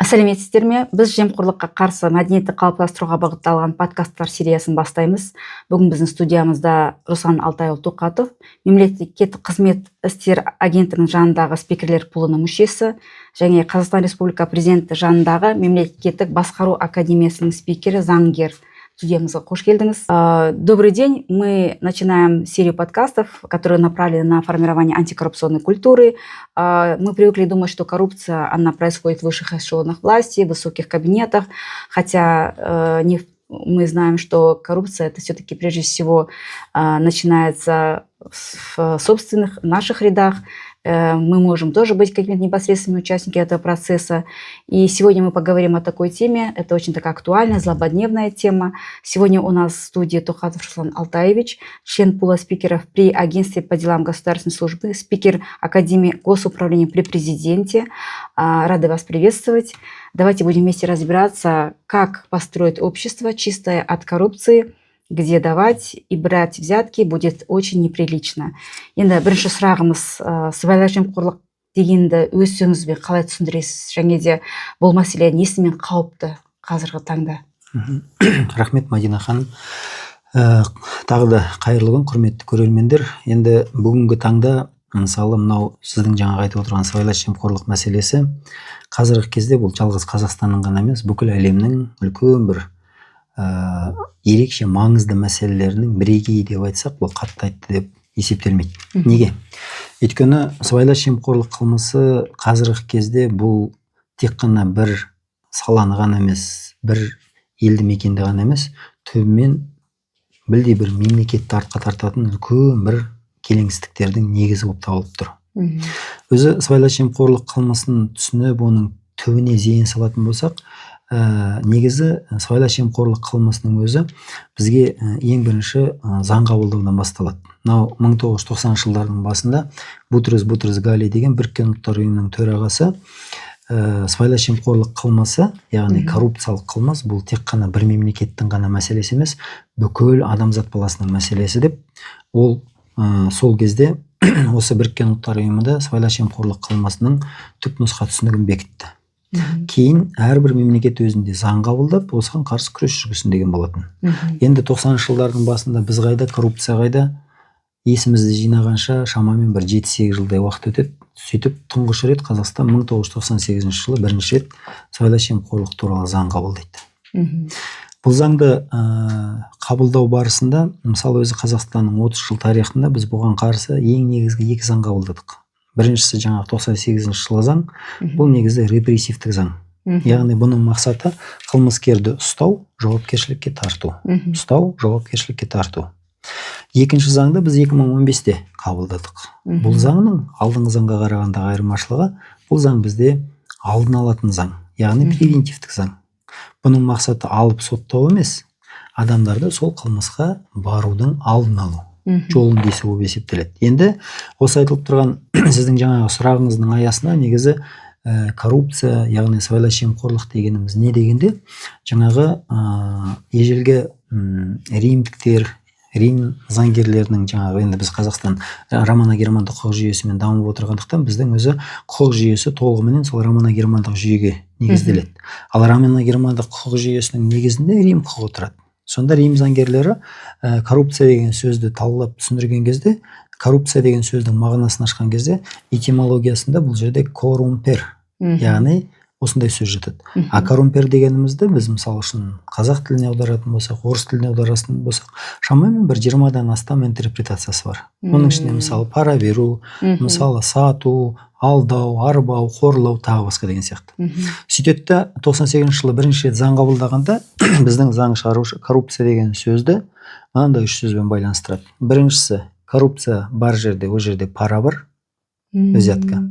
Сәлеметсіздер ме? Біз жемқорлыққа қарсы мәдениетті қалыптастыруға бағытталған подкасттар сериясын бастаймыз. Бүгін біздің студиямызда Руслан Алтайұлы Тоқатов, мемлекеттік қызмет істер агенттігінің жанындағы спикерлер пулының мүшесі, және Қазақстан Республика президенті жанындағы мемлекеттік басқару академиясының спикері, заңгер. Студиямызға қош келдіңіз. Добрый день. Мы начинаем серию подкастов, которые направлены на формирование антикоррупционной культуры. Мы привыкли думать, что коррупция, она происходит в высших эшелонах власти, в высоких кабинетах, хотя мы знаем, что коррупция это все-таки прежде всего начинается в собственных наших рядах. Мы можем тоже быть какими-то непосредственными участниками этого процесса. И сегодня мы поговорим о такой теме. Это очень такая актуальная, злободневная тема. Сегодня у нас в студии Тоқатов Руслан Алтаевич, член пула спикеров при Агентстве по делам государственной службы, спикер Академии госуправления при президенте. Рады вас приветствовать. Давайте будем вместе разбираться, как построить общество чистое от коррупции, где давать и брать взятки будет очень неприлично. Енді бірінші сұрағымыз, сыбайлас жемқорлық дегенді өз сөзіңізбен қалай түсіндіресіз, және де бұл мәселе несімен қауіпті қазіргі таңда? Рахмет, Мадина ханым. Тағы да қайырлы күн, құрметті көрермендер. Енді бүгінгі таңда, мысалы, мынау сіздің жаңа айтып отырған сыбайлас жемқорлық мәселесі қазіргі кезде бұл жалғыз Қазақстанның ғана емес, бүкіл әлемнің үлкен бір ерекше маңызды мәселелерінің бірегейі деп айтсақ, бұл қатты айтты деп есептелмейді. Неге? Өйткені сыбайлас жемқорлық қылмысы қазіргі кезде бұл тек қана бір саланы ғана емес, бір елді мекенді ғана емес, түбімен білдей бір мемлекетті артқа тартатын үлкен бір келеңсіздіктердің негізі болып табылып тұр. Өзі сыбайлас жемқорлық қылмысын түсініп, оның түбіне зейін салатын болсақ, негізі сыбайлас жемқорлық қылмысының өзі бізге ең бірінші заң қабылдаудан басталады. Мынау 1990 жылдардың басында Бутрус Гали деген Біріккен ұлттар ұйымының төрағасы сыбайлас жемқорлық қылмысы, яғни коррупциялық қылмыс, бұл тек қана бір мемлекеттің ғана мәселесі емес, бүкіл адамзат баласының мәселесі деп, ол сол кезде осы Біріккен ұлттар ұйымында сыбайлас жемқорлық қылмысының түпнұсқа түсінігін бекітті. Кейін әрбір мемлекет өзінде заң қабылдап, осыған қарсы күрес жүргізсін деген болатын. Енді 90 жылдардың басында біз қайда, коррупция қайда, есімізді жинағанша шамамен бір 7-8 жылдай уақыт өтеді. Сөйтіп тұңғыш рет Қазақстан 1998 жылы бірінші рет сыбайлас жемқорлық туралы заң қабылдайды. Бұл заңды қабылдау барысында, мысалы өзі Қазақстанның 30 жыл тарихында біз бұған қарсы ең негізгі 2 заң қабылдадық. Біріншісі жаңағы 98 жылғы заң, бұл негізі репрессивтік заң. Яғни бұның мақсаты қылмыскерді ұстау, жауапкершілікке тарту. Ұстау, жауапкершілікке тарту. Екінші заңды біз 2015-те қабылдадық. Бұл заңның алдыңғы заңға қарағандағы айырмашылығы, бұл заң бізде алдын алатын заң, яғни превентивтік заң. Бұның мақсаты алып соттау емес, адамдарды сол қылмысқа барудың алдын алу жолын кесу болып есептеледі. Енді осы айтылып тұрған сіздің жаңағы сұрағыңыздың аясына негізі коррупция, яғни сыбайлас жемқорлық дегеніміз не дегенде, жаңағы ежелгі римдіктер, Рим заңгерлерінің жаңағы, енді біз Қазақстан романо-германдық құқық жүйесімен дамып отырғандықтан, біздің өзі құқық жүйесі толығымен сол романо-германдық жүйеге негізделеді. Ал романо-германдық құқық жүйесінің негізінде Рим құқығы тұрады. Сонда Рим заңгерлері коррупция деген сөзді талдап түсіндірген кезде, коррупция деген сөздің мағынасын ашқан кезде, этимологиясында бұл жерде коррумпер, яғни осындай сөз жатады. А коррумпер дегенімізді біз мысалы үшін қазақ тіліне аударатын болсақ, орыс тіліне аударатын болсақ, шамамен бір 20-дан астам интерпретациясы бар. Оның ішінде мысалы пара беру, мысалы сату, алдау, арбау, қорлау, тағы басқа деген сияқты. Сөйтеді, 98 жылы бірінші рет заң қабылдағанда біздің заң шығарушы коррупция деген сөзді мынандай 3 сөзбен байланыстырады. Біріншісі, коррупция бар жерде, о жерде пара бар, взятка.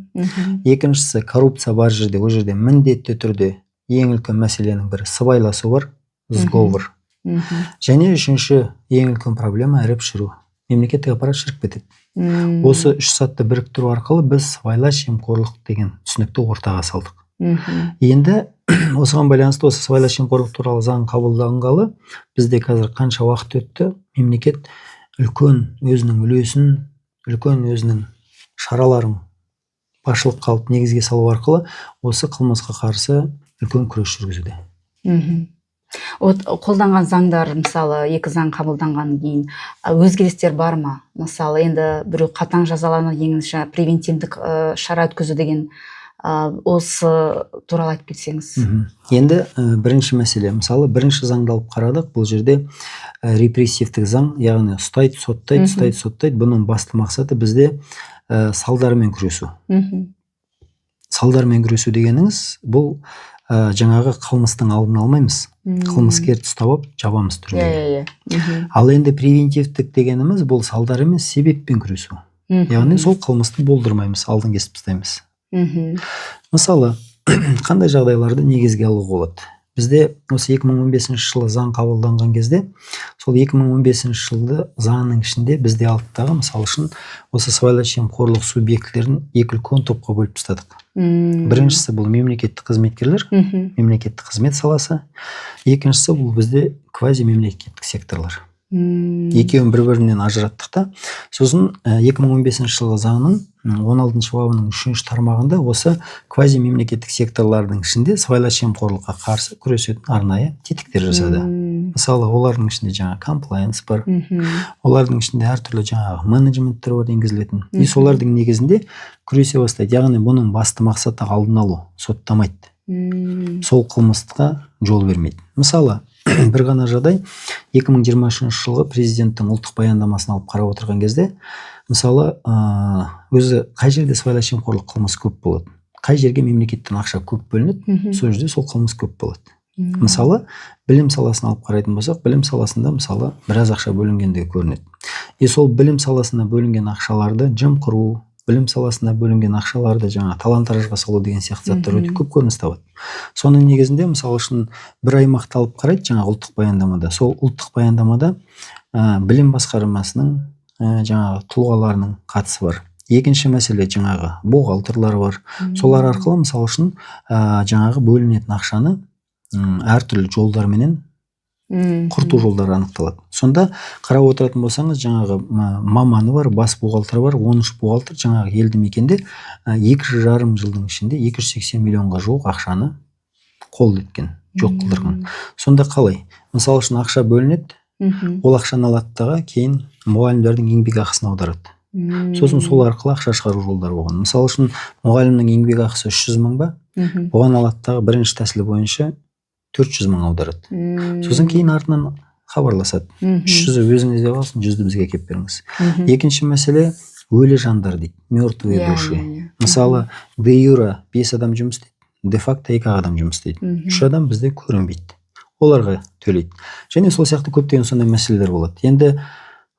Екіншісі, коррупция бар жерде, о жерде міндетті түрде ең үлкен мәселенің бірі сыбайласу бар, сговор. Және үшінші ең үлкен проблема іріп шіру. Мемлекеттік аппарат шіріп кетеді. Осы 3 сатты біріктіру арқылы біз сыбайлас жемқорлық деген түсінікті ортаға салдық. Енді осыған байланысты осы сыбайлас жемқорлық туралы заң қабылданғалы бізде қазір қанша уақыт өтті, мемлекет үлкен өзінің үлесін, үлкен өзінің шараларын басшылыққа алып негізге салу арқылы осы қылмысқа қарсы үлкен күрес жүргізуде. Вот қолданған заңдар, мысалы 2 заң қабылданғаннан кейін өзгерістер бар ма? Мысалы енді біреу қатаң жазалану, еңінші превентивдік шара өткізу деген, осы туралы айтып кетсеңіз. Енді бірінші мәселе, мысалы бірінші заңды алып қарадық, бұл жерде репрессивтік заң, яғни ұстайды, соттайды. Бұның басты мақсаты бізде салдарымен күресу. Салдармен күресу дегеніңіз, бұл жаңағы қылмыстың алдын алмаймыз. Қылмыскерді ұстап алып жабамыз түрмеге. Ал енді превентивтік дегеніміз бұл салдар емес, себеппен күресу. Яғни сол қылмысты болдырмаймыз, алдын кесіп тастаймыз. Мысалы, қандай жағдайларды негізге алуға болады? Бізде осы 2015 жылы заң қабылданған кезде, сол 2015 жылды заңның ішінде бізде алыптағы, мысалы үшін, осы сыбайлас жемқорлық субъектілерін 2 үлкен топқа бөліп тастадық. Біріншісі бұл мемлекеттік қызметкерлер, мемлекеттік қызмет саласы. Екіншісі бұл бізде квазимемлекеттік секторлар. Екеуін бір-бірінен ажыраттық та. Сосын 2015 жылғы заңның 16 бабының 3 тармағында осы квазимемлекеттік секторлардың ішінде сыбайлас жемқорлыққа қарсы күресетін арнайы тетіктер жасады. Мысалы, олардың ішінде жаңа комплайенс бар, олардың ішінде әртүрлі жаңағы менеджменттер бар енгізілетін. И солардың негізінде күресе бастайды. Яғни бұның басты мақсаты алдын алу, соттамайды. Сол қылмысқа жол бермейді. Мысалы, бір ғана жағдай 2023 жылғы президенттің ұлттық баяндамасын алып қарап отырған кезде, мысалы, өзі қай жерде сыбайлас жемқорлық қылмыс көп болады, қай жерге мемлекеттен ақша көп бөлінеді, сол жерде сол қылмыс көп болады. Мысалы, білім саласын алып қарайтын болсақ, білім саласында мысалы біраз ақша бөлінгендігі көрінеді. И сол білім саласына бөлінген ақшаларды жымқыру, білім саласына бөлінген ақшаларды жаңа талан-таражға салу деген сияқты заттар өте көп көрініс табады. Соның негізінде, мысалы үшін, бір аймақты алып қарайды, жаңа ұлттық баяндамада. Сол ұлттық баяндамада білім басқармасының жаңағы тұлғаларының қатысы бар. Екінші мәселе жаңағы бухгалтерлар бар. Солар арқылы, мысалы үшін, жаңағы бөлінетін ақшаны әртүрлі жолдарменен құрту жолдары анықталады. Сонда қарап отыратын болсаңыз, жаңағы маманы бар, бас бухгалтер бар, 13 бухгалтер жаңағы елді мекенде 2,5 жылдың ішінде 280 миллионға жуық ақшаны қолды еткен, жоқ қылдырған. Сонда қалай? Мысалы үшін ақша бөлінеді, ол ақшаны алады, кейін мұғалімдердің еңбек ақысын аударады. Сосын сол арқылы ақша шығару жолдары болған. Мысалы үшін, мұғалімнің еңбек ақысы 300 мың ба, оған алады, бірінші тәсілі бойынша 400 мың аударады. Сосын кейін артынан хабарласады. 300-і өзіңізде қалсын, 100-ді бізге әкеп беріңіз. Екінші мәселе өлі жандар дейді, мертвые души. Мысалы, де юра 5 адам жұмыс істейді, де факто 2 адам жұмыс істейді. 3 адам бізде көрінбейді. Оларға төлейді. Және сол сияқты көптеген сондай мәселелер болады. Енді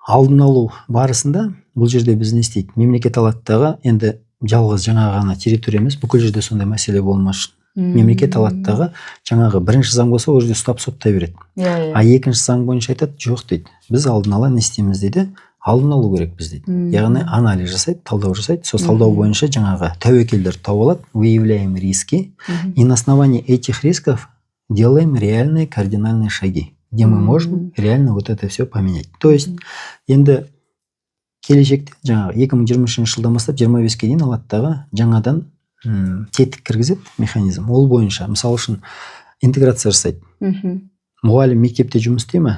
алдын алу барысында бұл жерде біз не істейді? Мемлекет алаттағы, енді жалғыз жаңа ғана территория емес, бүкіл жерде сондай мәселе болмас үшін мемлекет алаттағы жаңағы бірінші заң болса, ол жерде ұстап соттай береді. А екінші заң бойынша айтады, жоқ дейді. Біз алдын ала не істейміз дейді, алдын алу керек біз дейді. Яғни анализ жасайды, талдау жасайды. Сол талдау бойынша жаңағы тәуекелдер тауып алады, выявляем риски, и на основании этих рисков делаем реальные кардинальные шаги, где мы можем реально вот это все поменять. То есть, енді келешекте жаңағы 2023 жылдан бастап 25-ке дейін алаттағы жаңадан тетік кіргізеді механизм. Ол бойынша, мысалы үшін, интеграция жасайды. Мұғалім мектепте жұмыс істей ме?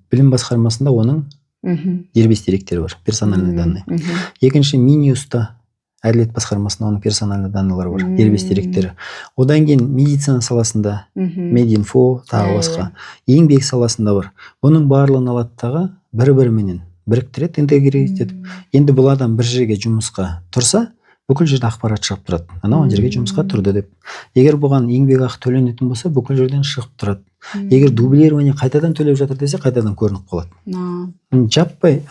Білім басқармасында оның дербес деректері бар, персональный данные. Екінші, Минюста әділет басқармасында оның персональный данныйлары бар, дербес деректері. Одан кейін медицина саласында, мединфо, тағы басқа. Еңбек саласында бар. Оның барлығын алаттағы бір-біріменен біріктіреді, интегрировать етіп. Енді бұл адам бір жерге жұмысқа тұрса, бүкіл жерде ақпарат шығып тұрады. Анау жерге жұмысқа тұрды деп. Егер бұған еңбек ақы төленетін болса, бүкіл жерден шығып тұрады. Егер дублирование қайтадан төлеп жатыр десе, қайтадан көрініп қалады. Жаппай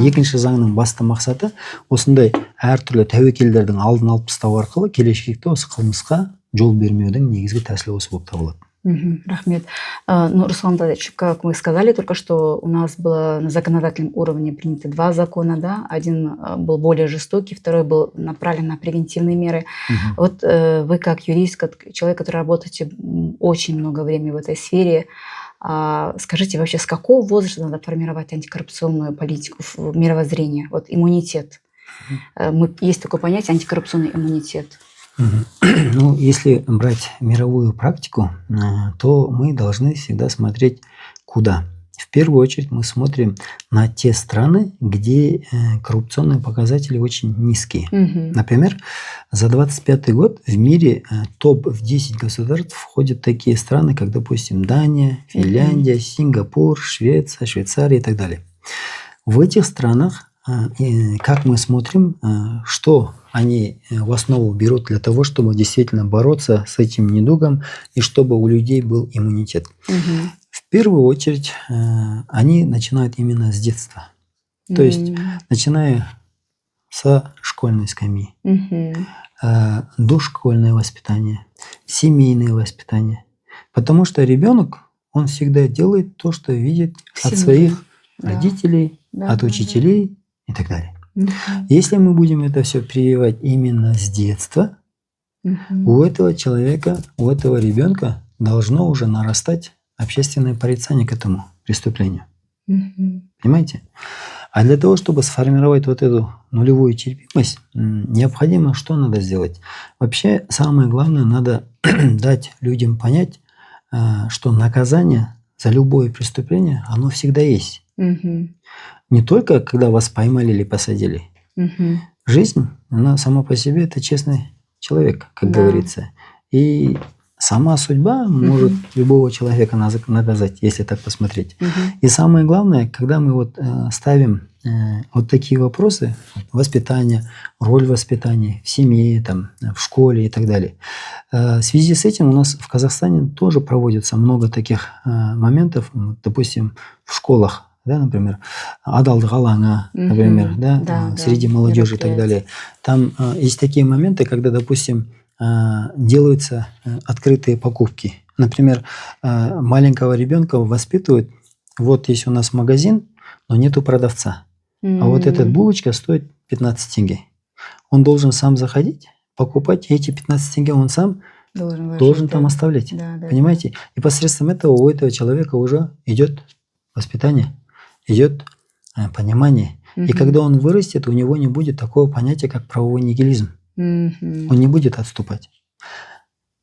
екінші заңның басты мақсаты осындай әртүрлі тәуекелдердің алдын алып тастау арқылы келешекте осы қылмысқа жол бермеудің негізгі тәсілі осы болып табылады. Рахмет. Ну, Руслан Владимирович, как вы сказали только что, у нас было на законодательном уровне принято 2 закона, да? Один был более жестокий, второй был направлен на превентивные меры. Вот вы как юрист, как человек, который работаете очень много времени в этой сфере, скажите вообще, с какого возраста надо формировать антикоррупционную политику, мировоззрение, вот иммунитет? Есть такое понятие антикоррупционный иммунитет. Ну, если брать мировую практику, то мы должны всегда смотреть куда. В первую очередь мы смотрим на те страны, где коррупционные показатели очень низкие. Например, за 2025 год в мире топ в 10 государств входят такие страны, как, допустим, Дания, Финляндия, Сингапур, Швеция, Швейцария и так далее. В этих странах, как мы смотрим, что они в основу берут для того, чтобы действительно бороться с этим недугом и чтобы у людей был иммунитет. В первую очередь они начинают именно с детства. То есть начиная со школьной скамьи, дошкольное воспитание, семейное воспитание. Потому что ребенок, он всегда делает то, что видит от своих родителей, от учителей и так далее. Если мы будем это все прививать именно с детства, у этого человека, у этого ребенка должно уже нарастать общественное порицание к этому преступлению. Понимаете? А для того, чтобы сформировать вот эту нулевую терпимость, необходимо что надо сделать? Вообще, самое главное, надо дать людям понять, что наказание за любое преступление, оно всегда есть. Не только когда вас поймали или посадили. Жизнь, она сама по себе, это честный человек, как говорится. И сама судьба может любого человека наказать, если так посмотреть. И самое главное, когда мы вот ставим вот такие вопросы, воспитание, роль воспитания в семье, там, в школе и так далее. В связи с этим у нас в Казахстане тоже проводится много таких моментов, допустим, в школах. Да, например, адалдық алаңы, например, среди молодежи и так далее. Там есть такие моменты, когда, допустим, делаются открытые покупки. Например, маленького ребенка воспитывают, вот есть у нас магазин, но нету продавца. А вот эта булочка стоит 15 тенге. Он должен сам заходить, покупать, и эти 15 тенге он сам должен там оставлять. Понимаете? И посредством этого у этого человека уже идет воспитание, идет понимание. И когда он вырастет, у него не будет такого понятия, как правовой нигилизм. Он не будет отступать.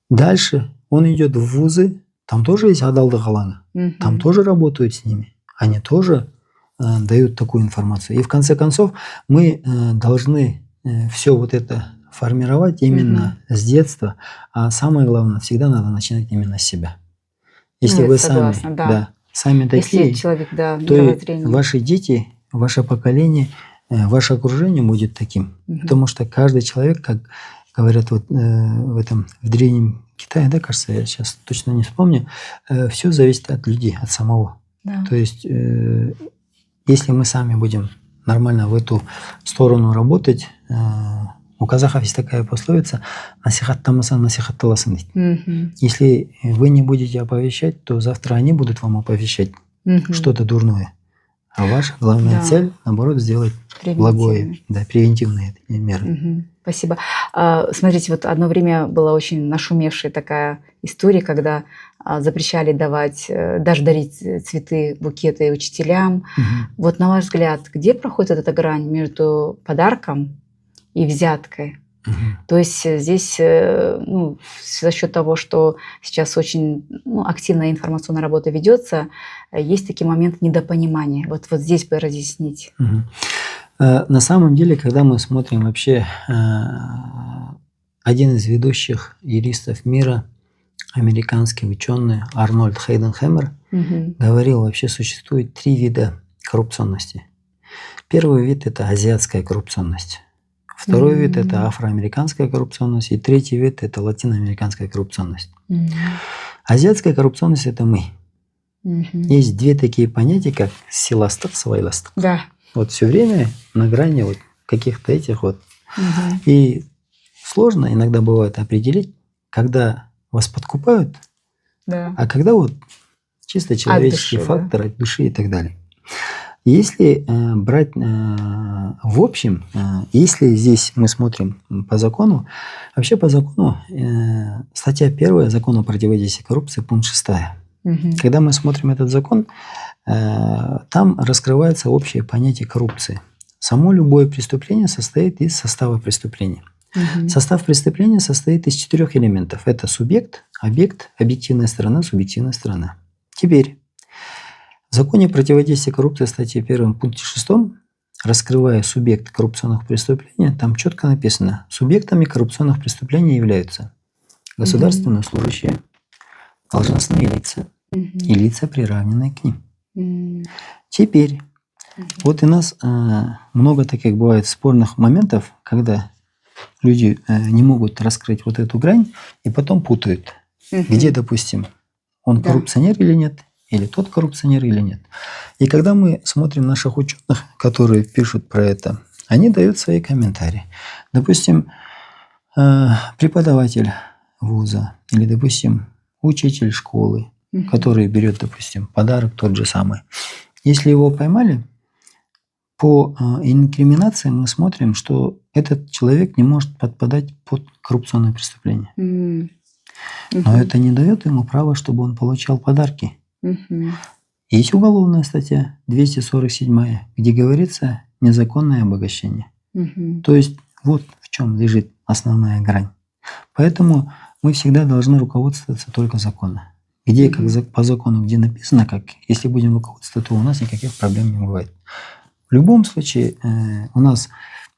Дальше он идет в вузы, там тоже есть адалдық алаңы, там тоже работают с ними, они тоже дают такую информацию. И в конце концов мы должны все вот это формировать именно с детства, а самое главное, всегда надо начинать именно с себя. Если вы сами такие, если человек, то и ваши дети, ваше поколение, ваше окружение будет таким. Потому что каждый человек, как говорят вот в древнем Китае, да, кажется, я сейчас точно не вспомню, все зависит от людей, от самого. То есть, если мы сами будем нормально в эту сторону работать, у казахов есть такая пословица «насихаттамасаң насихатталасың» дейді. Если вы не будете оповещать, то завтра они будут вам оповещать что-то дурное. А ваша главная цель, наоборот, сделать благое, превентивные меры. Спасибо. Смотрите, вот одно время была очень нашумевшая такая история, когда запрещали давать, даже дарить цветы, букеты учителям. Вот на ваш взгляд, где проходит эта грань между подарком и взяткой? То есть здесь за счет того, что сейчас очень активная информационная работа ведется, есть такие моменты недопонимания. Вот здесь бы разъяснить. На самом деле, когда мы смотрим вообще, один из ведущих юристов мира, американский ученый Арнольд Хейденхэмер, говорил, вообще существует 3 вида коррупционности. Первый вид – это азиатская коррупционность. Второй вид – это афроамериканская коррупционность. И третий вид – это латиноамериканская коррупционность. Азиатская коррупционность – это мы. Есть 2 такие понятия, как силастық, сыбайластық. Вот все время на грани вот каких-то этих вот. И сложно иногда бывает определить, когда вас подкупают, а когда вот чисто человеческий фактор от души и так далее. Если брать в общем, если здесь мы смотрим по закону, вообще по закону, статья 1 Закона о противодействии коррупции, пункт 6. Когда мы смотрим этот закон, там раскрывается общее понятие коррупции. Само любое преступление состоит из состава преступления. Состав преступления состоит из 4 элементов. Это субъект, объект, объективная сторона, субъективная сторона. Теперь в законе противодействия коррупции, статье 1, пункте 6, раскрывая субъект коррупционных преступлений, там четко написано: субъектами коррупционных преступлений являются государственные служащие, должностные лица и лица, приравненные к ним. Теперь вот у нас много таких бывает спорных моментов, когда люди не могут раскрыть вот эту грань и потом путают, где, допустим, он коррупционер или нет, или тот коррупционер или нет. И когда мы смотрим наших ученых, которые пишут про это, они дают свои комментарии. Допустим, преподаватель вуза или, допустим, учитель школы, который берет, допустим, подарок тот же самый. Если его поймали, по инкриминации мы смотрим, что этот человек не может подпадать под коррупционное преступление. Но это не дает ему права, чтобы он получал подарки. Есть уголовная статья 247, где говорится незаконное обогащение. То есть вот в чем лежит основная грань. Поэтому мы всегда должны руководствоваться только законом. Где как по закону, где написано как, если будем руководствоваться, то у нас никаких проблем не бывает. В любом случае, у нас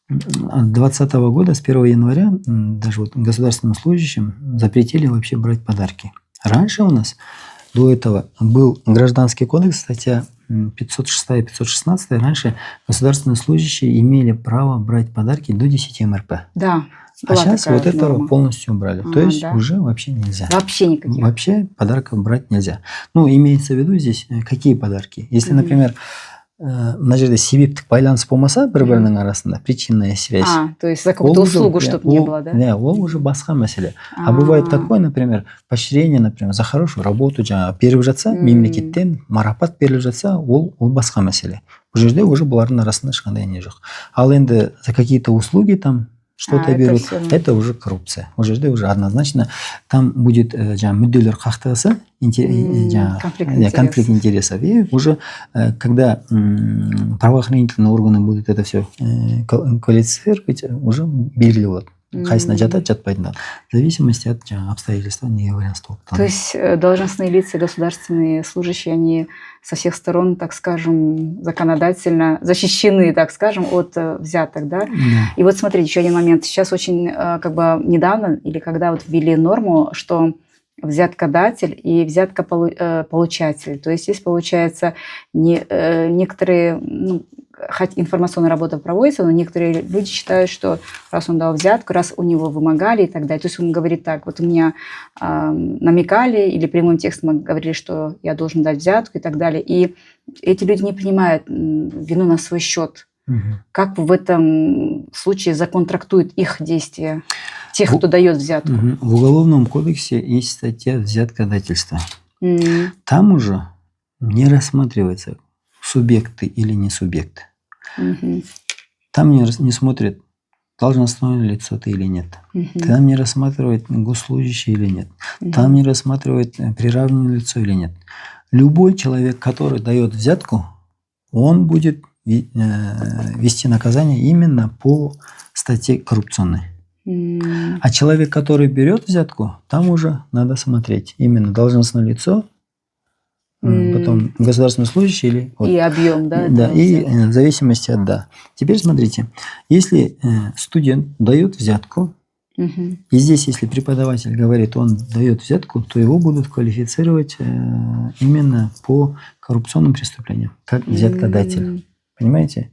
от 2020 года, с 1 января, даже вот государственным служащим запретили вообще брать подарки. Раньше у нас, до этого, был Гражданский кодекс, статья 506 и 516. Раньше государственные служащие имели право брать подарки до 10 МРП. Да. А сейчас вот этого полностью убрали. То есть уже вообще нельзя. Вообще никаких. Вообще подарков брать нельзя. Ну, имеется в виду здесь какие подарки. Если, например, мына жерде себептік байланыс болмаса бір-бірінің арасында, причинная связь. То есть за какую-то услугу, чтобы не было, да? Да, ол уже басқа мәселе. А бывает такое, например, поощрение, например, за хорошую работу, жаңағы беріп жатса, мемлекеттен марапат беріліп жатса, ол басқа мәселе. Бұл жерде уже бұлардың арасында ешқандай не жоқ. Ал енді за какие-то услуги там что-то берут, это уже коррупция. Бұл жерде уже однозначно там будет мүдделер қақтығысы, конфликт интересов. И уже когда правоохранительные органы будут это все квалифицировать, уже белгілі болады. Қайсына жатады, жатпайтын. В зависимости от обстоятельств не является. То есть должностные лица, государственные служащие, они со всех сторон, так скажем, законодательно защищены, так скажем, от взяток, да? И вот смотрите, еще один момент. Сейчас очень как бы недавно, или когда вот ввели норму, что взяткодатель и взяткополучатель. То есть здесь, получается, некоторые, хоть информационная работа проводится, но некоторые люди считают, что раз он дал взятку, раз у него вымогали и так далее. То есть он говорит так: вот у меня намекали или прямым текстом говорили, что я должен дать взятку и так далее. И эти люди не принимают вину на свой счет. Как в этом случае закон трактует их действия, тех, кто дает взятку? В Уголовном кодексе есть статья взяткодательства. Там уже не рассматривается, субъекты или не субъекты. Там не смотрят, должностное лицо ты или нет. Там не рассматривает госслужащий или нет. Там не рассматривает приравненное лицо или нет. Любой человек, который дает взятку, он будет вести наказание именно по статье коррупционной. А человек, который берет взятку, там уже надо смотреть именно должностное лицо, потом государственный служащий или... И объем, да? Да, и в зависимости от... Да. Теперь смотрите, если студент дает взятку, и здесь, если преподаватель говорит, он дает взятку, то его будут квалифицировать именно по коррупционным преступлениям, как взяткодатель. Понимаете?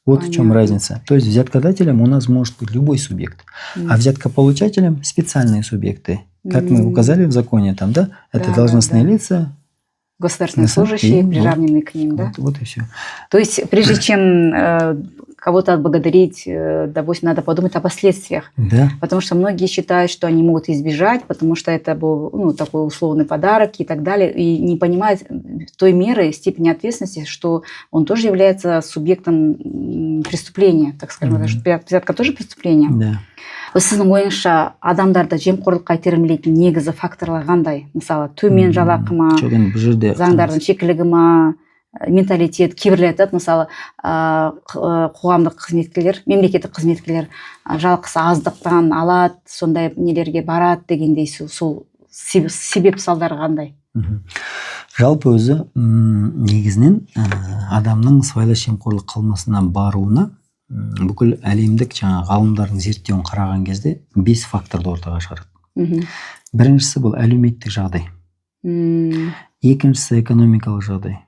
Вот в чем разница. То есть взяткодателем у нас может быть любой субъект, а взяткополучателем специальные субъекты. Как мы указали в законе, там, да, это должностные лица, государственные служащие, приравненные к ним, да? Вот и все. То есть прежде чем кого-то отблагодарить, допустим, надо подумать о последствиях. Да. Потому что многие считают, что они могут избежать, потому что это был такой условный подарок и так далее, и не понимают той меры, степени ответственности, что он тоже является субъектом преступления, так скажем. Потому что взятка тоже преступление. Да. Сіздің ойыңызша адамдарды жемқорлыққа итермелейтін негізі факторлар қандай? Мысалы, төмен жалақы ма, заңдардың шикілігі ма, менталитет, кейбіреулер айтады мысалы қоғамдық қызметкерлер, мемлекеттік қызметкерлер жалақысы аздықтан алады, сондай нелерге барады дегендей, сол себеп салдары қандай? Жалпы өзі негізінен адамның сыбайлас жемқорлық қылмысына баруына бүкіл әлемдік ғалымдардың зерттеуін қараған кезде 5 факторды ортаға шығарады. Біріншісі бұл әлеуметтік жағдай, екіншісі экономикалық жағдай,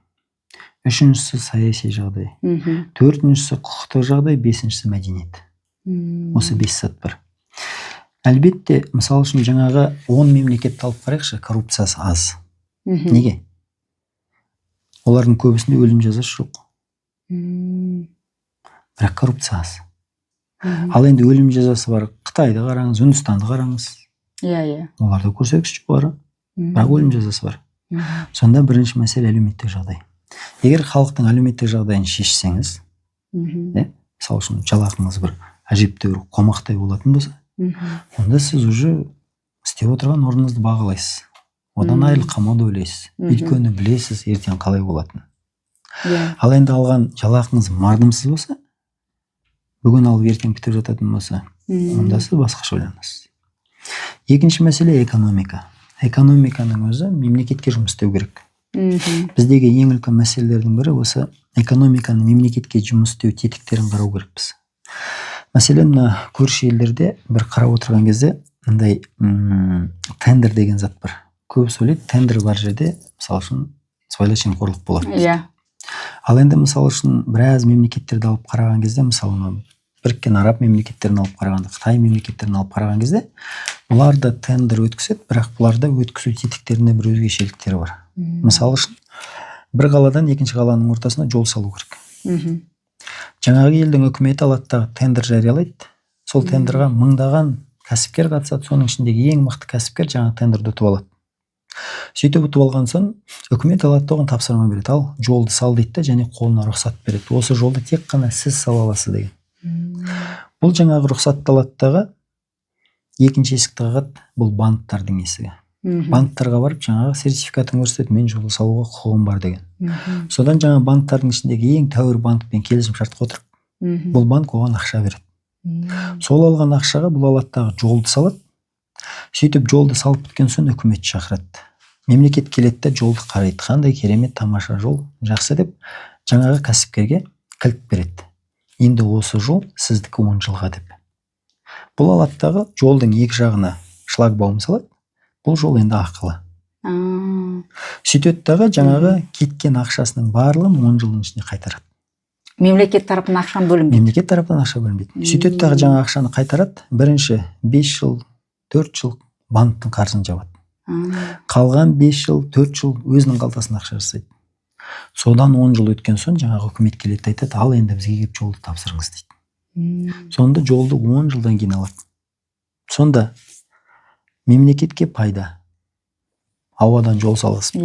үшіншісі саяси жағдай, төртіншісі құқықтық жағдай, бесіншісі мәдениет. Осы 5 сат бар. Әлбетте, мысалы үшін жаңағы 10 мемлекетті алып қарайықшы, коррупциясы аз. Неге? Олардың көбісінде өлім жазасы жоқ. Бірақ коррупция аз. Ал енді өлім жазасы бар Қытайды қараңыз, Үндістанды қараңыз. Оларда көрсеткіш жоғары, бірақ өлім жазасы бар. Сонда бірінші мәселе әлеуметтік жағдай. Егер халықтың әлеуметтік жағдайын шешсеңіз, мысалы үшін жалақыңыз бір әжептәуір қомақтай болатын болса, онда сіз уже істеп отырған орныңызды бағалайсыз. Одан айлық қамауды ойлайсыз. Өйткені білесіз ертең қалай болатынын. Ал енді алған жалақыңыз мардымсыз болса, бүгін алып ертең бітіп жататын болса, онда сіз басқаша ойланасыз. Екінші мәселе экономика. Экономиканың өзі мемлекетке жұмыс істеу керек. Біздегі ең үлкен мәселелердің бірі осы экономиканы мемлекетке жұмыс істеу тетіктерін қарау керекпіз. Мәселен, көрші елдерде бір қарап отырған кезде мындай тендер деген зат бар. Көбісі ойлайды, тендер бар жерде, мысалы үшін, сыбайлас жемқорлық болады. Ал енді мысалы үшін біраз мемлекеттерді алып қараған кезде, мысалы Біріккен Араб мемлекеттерін алып қарағанда, Қытай мемлекеттерін алып қараған кезде, бұларда тендер өткізеді, бірақ бұларда өткізу тетіктерінде бір өзгешеліктері бар. Мысалы үшін, бір қаладан екінші қаланың ортасына жол салу керек. Жаңағы елдің үкіметі алады тендер жариялайды. Сол тендерға мыңдаған кәсіпкер қатысады, соның ішіндегі ең мықты кәсіпкер жаңа тендерді ұтып алады. Сөйтіп ұтып алған соң үкімет алады оған тапсырма береді, ал жолды сал дейді, және қолына рұқсат береді. Осы жолды тек қана сіз сала аласыз деген. Бұл жаңағы рұқсатты алады екінші есікті қағады, бұл банктардың есігі. Банктарға барып жаңағы сертификатын көрсетеді, мен жолды салуға құқығым бар деген. Содан жаңа банктардың ішіндегі ең тәуір банкпен келісім шартқа отырып, бұл банк оған ақша береді. Сол алған ақшаға бұл алады жолды салады. Сөйтіп жолды салып біткен соң үкімет шақырады. Мемлекет келеді, жолды қарайды, қандай керемет тамаша жол, жақсы деп, жаңағы кәсіпкерге кілт береді. Енді осы жол сіздікі 10 жылға деп. Бұл алаттағы жолдың екі жағына шлагбаум салады. Бұл жол енді ақылы. Сөйтеді жаңағы кеткен ақшасының барлығын 10 жылдың ішінде қайтарады. Мемлекет тарапынан ақша бөлінбейді. Мемлекет тарапынан ақша бөлінбейді. Сөйтеді жаңа ақшаны қайтарады. Бірінші 5 жыл, 4 жыл банктың қарызын жабады. Қалған 5 жыл, 4 жыл өзінің қалтасына ақша жасайды. Содан 10 жыл өткен соң жаңағы үкімет келеді, айтады, ал енді бізге келіп жолды тапсырыңыз дейді. Сонда жолды 10 жылдан кейін алады. Сонда мемлекетке пайда. Ауадан жол саласыз.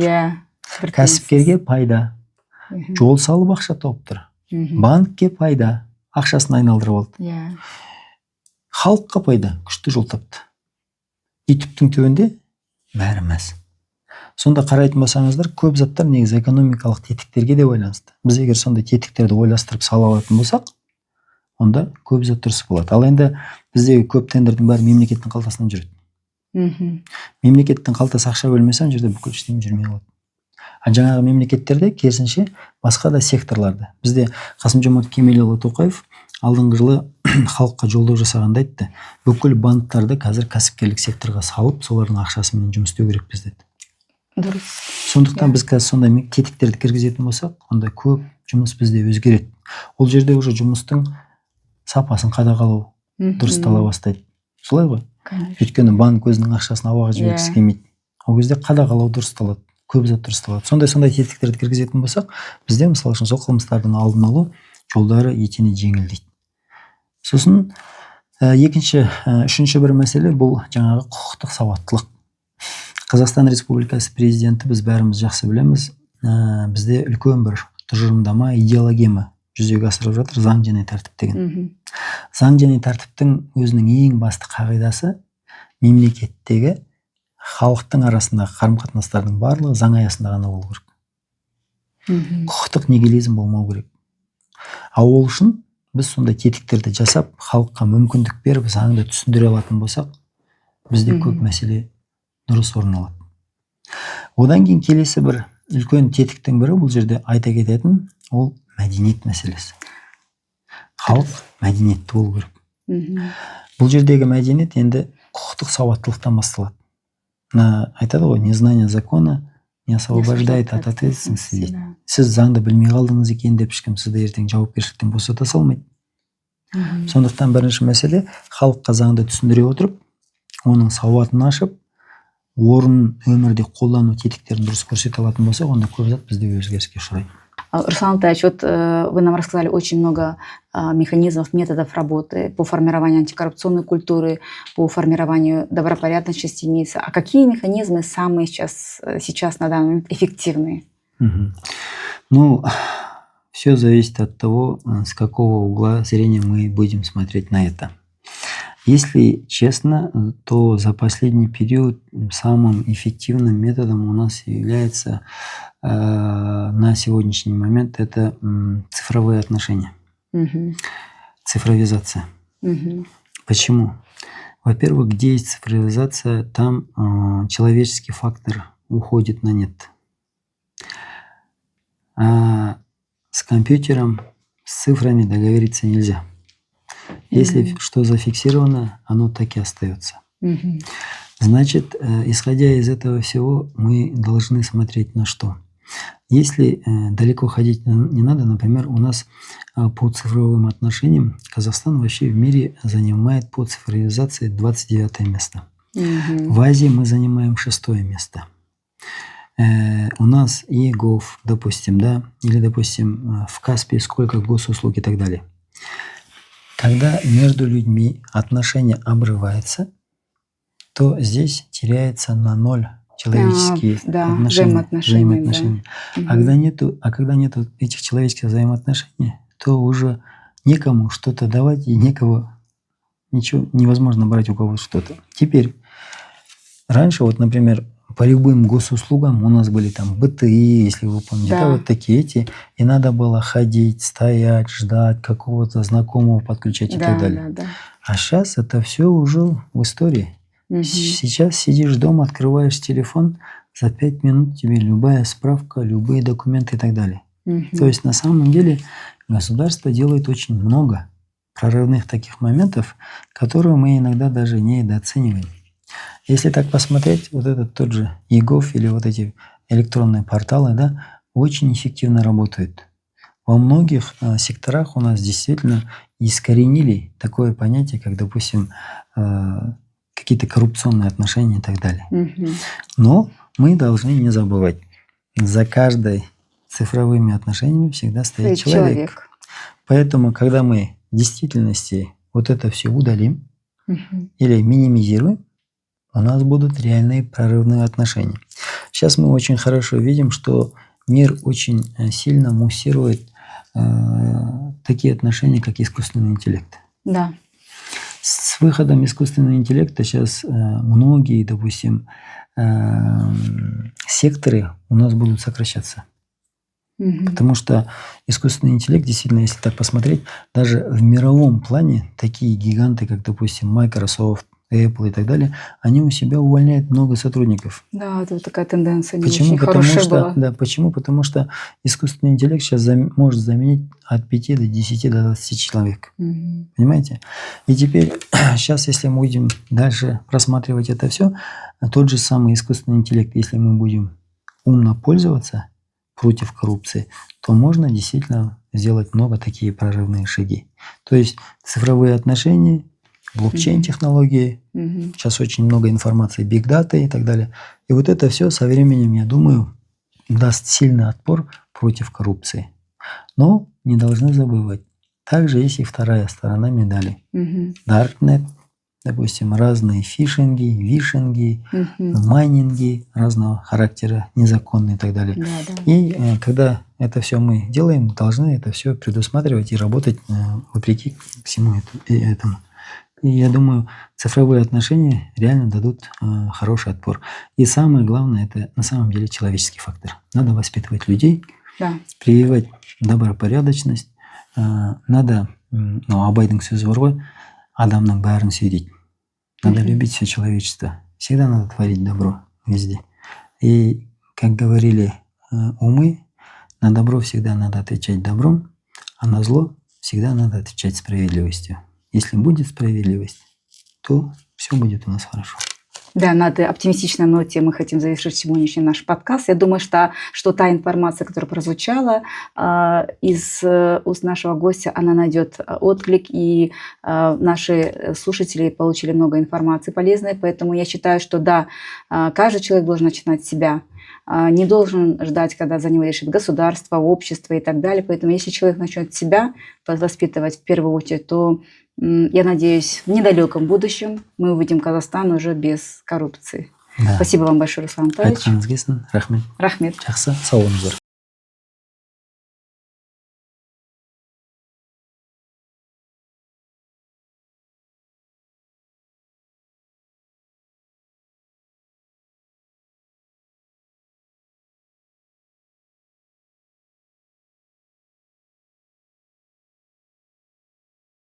Кәсіпкерге пайда. Жол салып ақша тауып тұр. Банкке пайда. Ақшасын айналдырып алды. Халыққа пайда. Күшті жол тапты. Итүптің төбінде бәрі мәз. Сонда қарайтын болсаңыздар, көп заттар негізі экономикалық тетіктерге де байланысты. Біз егер сондай тетіктерді ойластырып сала алатын болсақ, онда көп зат дұрыс болады. Ал енді біздегі көп тендердің бәрі мемлекеттің қалтасынан жүреді. Мемлекеттің қалтасы ақша бөлмесе, жерде бүкіл ештеңе жүрмей қалады. Жаңағы мемлекеттерде керісінше басқа да секторларды. Бізде Қасым-Жомарт Кемелұлы Тоқаев алдыңғы жылы халыққа жолдау жасағанда айтты, бүкіл банктарды қазір кәсіпкерлік секторға салып, солардың ақшасымен жұмыс істеу керекпіз деді. Дұрыс. Сондықтан біз қазір сондай тетіктерді кіргізетін болсақ, онда көп жұмыс бізде өзгереді. Ол жерде уже жұмыстың сапасын қадағалау дұрыстала бастайды. Солай ғой? Өйткені банк өзінің ақшасын ауаға жібергісі келмейді. Ол кезде қадағалау дұрысталады, көп зат дұрысталады. Сондай тетіктерді кіргізетін болсақ, бізде мысалы үшін сол қылмыстардың алдын алу жолдары етене жеңілдейді. Сосын үшінші бір мәселе бұл жаңағы құқықтық сауаттылық. Қазақстан Республикасы президенті біз бәріміз жақсы білеміз, бізде үлкен бір тұжырымдама, идеологема жүзеге асырып жатыр, заң және тәртіп деген. Заң және тәртіптің өзінің ең басты қағидасы мемлекеттегі халықтың арасындағы қарым-қатынастардың барлығы заң аясында ғана болу керек. Құқықтық нигилизм болмау керек. А ол үшін біз сондай тетіктерді жасап, халыққа мүмкіндік беріп, заңды түсіндіре алатын болсақ, бізде көп мәселе дұрыс орын алады. Одан кейін келесі бір үлкен тетіктің бірі бұл жерде айта кететін, ол мәдениет мәселесі. Халық мәдениетті болу керек. Бұл жердегі мәдениет енді құқықтық сауаттылықтан басталады. Айтады ғой, незнание закона не освобождает от ответственности дейді. Сіз заңды білмей қалдыңыз екен деп ешкім сізді ертең жауапкершіліктен босата салмайды. Сондықтан бірінші мәселе халыққа заңды түсіндіре отырып, оның сауатын ашып, орнын өмірде қолдану тетіктерін дұрыс көрсете алатын болсақ, онда көп зат бізде өзгеріске ұшырайды. Руслан Алтаевич, вот вы нам рассказали очень много механизмов, методов работы по формированию антикоррупционной культуры, по формированию добропорядочности семейства. А какие механизмы самые сейчас на данный момент эффективные? Ну, все зависит от того, с какого угла зрения мы будем смотреть на это. Если честно, то за последний период самым эффективным методом у нас является на сегодняшний момент это цифровые отношения, цифровизация. Почему? Во-первых, где есть цифровизация, там человеческий фактор уходит на нет. А с компьютером, с цифрами договориться нельзя. Если что зафиксировано, оно так и остается. Значит, исходя из этого всего, мы должны смотреть на что. Если далеко ходить не надо, например, у нас по цифровым отношениям Казахстан вообще в мире занимает по цифровизации 29 место. В Азии мы занимаем 6 место. У нас ЕГОВ, допустим, да, или, допустим, в Каспии сколько госуслуг и так далее. Когда между людьми отношения обрываются, то здесь теряется на ноль человеческие взаимоотношения. А когда нету этих человеческих взаимоотношений, то уже некому что-то давать и ничего невозможно брать у кого-то что-то. Теперь, раньше вот, например, по любым госуслугам у нас были там БТИ, если вы помните, да, вот такие эти, и надо было ходить, стоять, ждать, какого-то знакомого подключать и так далее. А сейчас это все уже в истории. Сейчас сидишь дома, открываешь телефон, за 5 минут тебе любая справка, любые документы и так далее. То есть на самом деле государство делает очень много прорывных таких моментов, которые мы иногда даже недооцениваем. Если так посмотреть, вот этот тот же ЕГОВ или вот эти электронные порталы, да, очень эффективно работают. Во многих секторах у нас действительно искоренили такое понятие, как, допустим, какие-то коррупционные отношения и так далее. Но мы должны не забывать, за каждой цифровыми отношениями всегда стоит человек. Поэтому, когда мы в действительности вот это все удалим или минимизируем, у нас будут реальные прорывные отношения. Сейчас мы очень хорошо видим, что мир очень сильно муссирует такие отношения, как искусственный интеллект. Да. С выходом искусственного интеллекта сейчас многие, допустим, секторы у нас будут сокращаться. Потому что искусственный интеллект, действительно, если так посмотреть, даже в мировом плане такие гиганты, как, допустим, Microsoft, Apple и так далее, они у себя увольняют много сотрудников. Да, это такая тенденция не Почему? очень хорошая была. Да, почему? Потому что искусственный интеллект сейчас может заменить от 5 до 10 до 20 человек. Понимаете? И теперь, сейчас, если мы будем дальше просматривать это все, тот же самый искусственный интеллект, если мы будем умно пользоваться против коррупции, то можно действительно сделать много такие прорывные шаги. То есть цифровые отношения, блокчейн-технологии, сейчас очень много информации, big data и так далее. И вот это все со временем, я думаю, даст сильный отпор против коррупции. Но не должны забывать, также есть и вторая сторона медали. Darknet, допустим, разные фишинги, вишинги, майнинги разного характера, незаконные и так далее. И когда это все мы делаем, должны это все предусматривать и работать вопреки всему этому. И я думаю, цифровые отношения реально дадут хороший отпор. И самое главное, это на самом деле человеческий фактор. Надо воспитывать людей, Да. прививать добропорядочность. Надо, Абайдың сөзі бар ғой, адамның бәрін сүй дейді. Надо любить все человечество. Всегда надо творить добро везде. И, как говорили умы, на добро всегда надо отвечать добром, а на зло всегда надо отвечать справедливостью. Если будет справедливость, то все будет у нас хорошо. Да, на этой оптимистичной ноте мы хотим завершить сегодняшний наш подкаст. Я думаю, что та информация, которая прозвучала из уст нашего гостя, она найдет отклик, и наши слушатели получили много информации полезной. Поэтому я считаю, что да, каждый человек должен начинать с себя. Не должен ждать, когда за него решит государство, общество и так далее. Поэтому если человек начнет себя воспитывать в первую очередь, то я надеюсь, в недалеком будущем мы увидим Казахстан уже без коррупции. Да. Спасибо вам большое, Руслан Антаевич. Айтқаныңыз келсін. Рахмет. Рахмет. Жақсы, сау болыңыздар.